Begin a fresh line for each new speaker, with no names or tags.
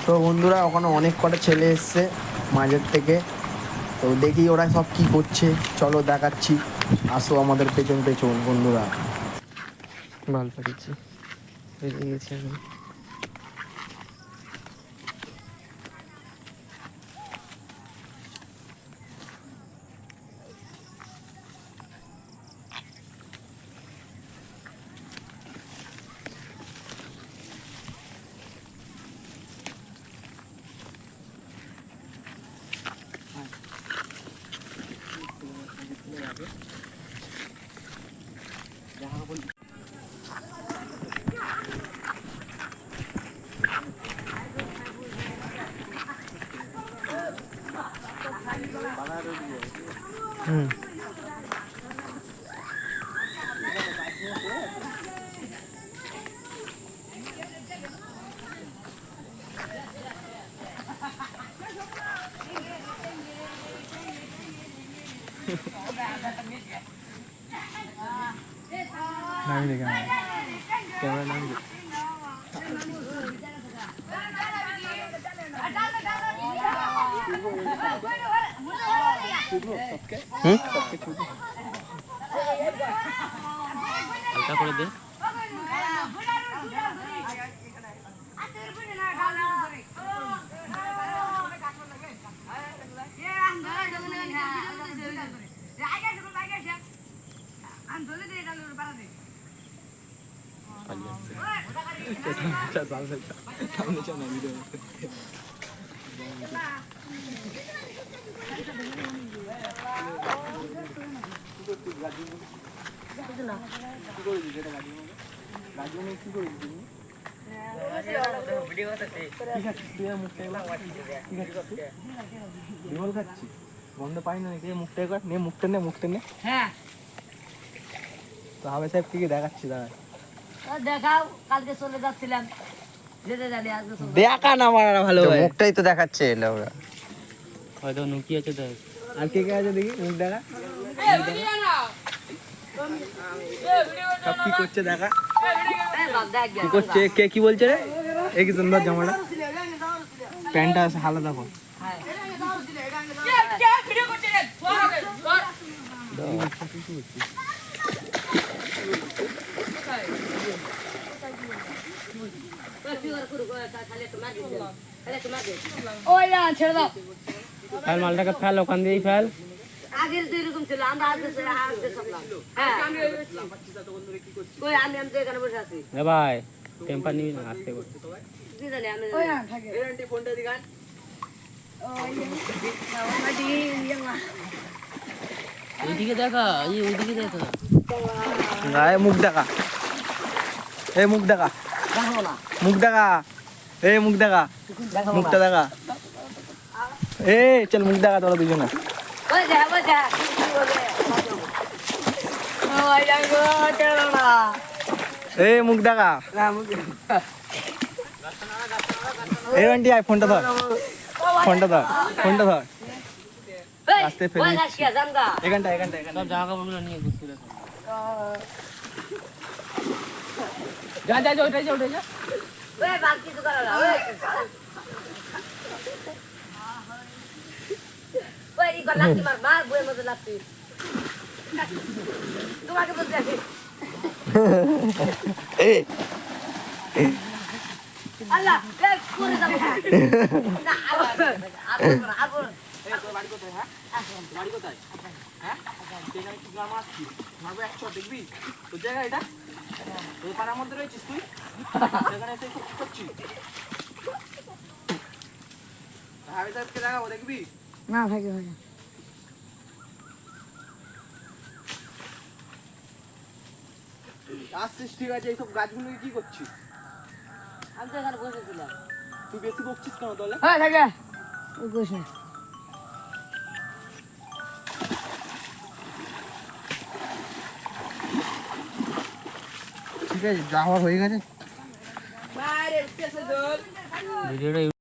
তো বন্ধুরা ওখানে অনেক কটা ছেলে এসছে মাঝের থেকে, তো দেখি ওরা সব কি করছে, চলো দেখাচ্ছি, আসো আমাদের পেছন পেছন বন্ধুরা।
ভাল পাঠিয়েছি, বেরিয়ে গেছি আমি। হুম নামি দেখে ক্যামেরা নামি দেখ। হালকা করে দে। গন্ধ পাই না নাকি? মুখটা একবার নে, মুখটা নে, মুখটা নে। হ্যাঁ তো হাবে সাহেব কি দেখাচ্ছি দাঁড়া।
দেখাও, কালকে চলে যাচ্ছিলাম, যেতে জানি আজকে চলে
দেখা না মারা ভালো হয়,
মুখটাই তো দেখাচ্ছে ওরা।
হয়তো নুকি আছে দেখ। আর কে কে আছে দেখি, মুখ দেখা। সব কি করছে দেখা, কি করছে, কে কি বলছে রে? এই কি সুন্দর জামাটা, প্যান্টটা আলাদা কর।
ওই না ছেড়ে দাও।
ফেল মালটাকে, ফেল ওখান দিয়েই ফেল।
আগের তো এরকম ছিল, আমরা আজকে সবলাম। হ্যাঁ কই আমি তো এখানে বসে আছি।
এ ভাই টেম্পার নিবি না, আস্তে কর।
কি জানি আমি ওই না থাকে এই আন্টি ফোনটা দিগান।
ওইদিকে দেখা, এই ওইদিকে দেখা।
গায়ে মুখ দেখা, এই মুখ দেখা, মুখ দেখা, এই মুখ দেখা, মুখটা দেখা, এই চল মুখ দেখা তোরা দুজনে।
ওই যা ওই যা কি বলে ওই যাইগো চলো না।
এই মুখ দেখা, এই আন্টি আই ফোনটা ধর, ফোনটা ধর, ফোনটা ধর, আস্তে ফেলে
ওই যাস কি জানগা
এখানটা
সব জায়গা কাপড়গুলো নিয়ে ঘুরতে দেখো। যা যা যা, ওইটাই যা, ওইটাই যা।
ওই বাকি তো করো না ওই ওই ই গলা কি মার মার বইয়ের মধ্যে লাগতি তোমাকে বলতে আসি আল্লাহ কে করে যাবো না আবার
এই তোর বাড়ি কোথায়? হ্যাঁ বাড়ি কোথায়? হ্যাঁ এখানে কি গ্রাম আসছিস? মারবো 100 দেখবি তোর জায়গা এটা, তোর পাড়ার মধ্যে রয়েছিস তুই, সেখানে এসে কি করছিস? হাবি সাহেবকে দেখাবো দেখবি
না ভাই ভাই
আসছিস ঠিক আছে, এইসব গাছগুলো কি করছিস?
আমি তো এখানে বসেছিলাম।
তুই বেশি বকছিস কেন তাহলে?
হ্যাঁ থাকে ওই বসে
ঠিক আছে, যা হওয়ার হয়ে গেছে।
ভিডিওটা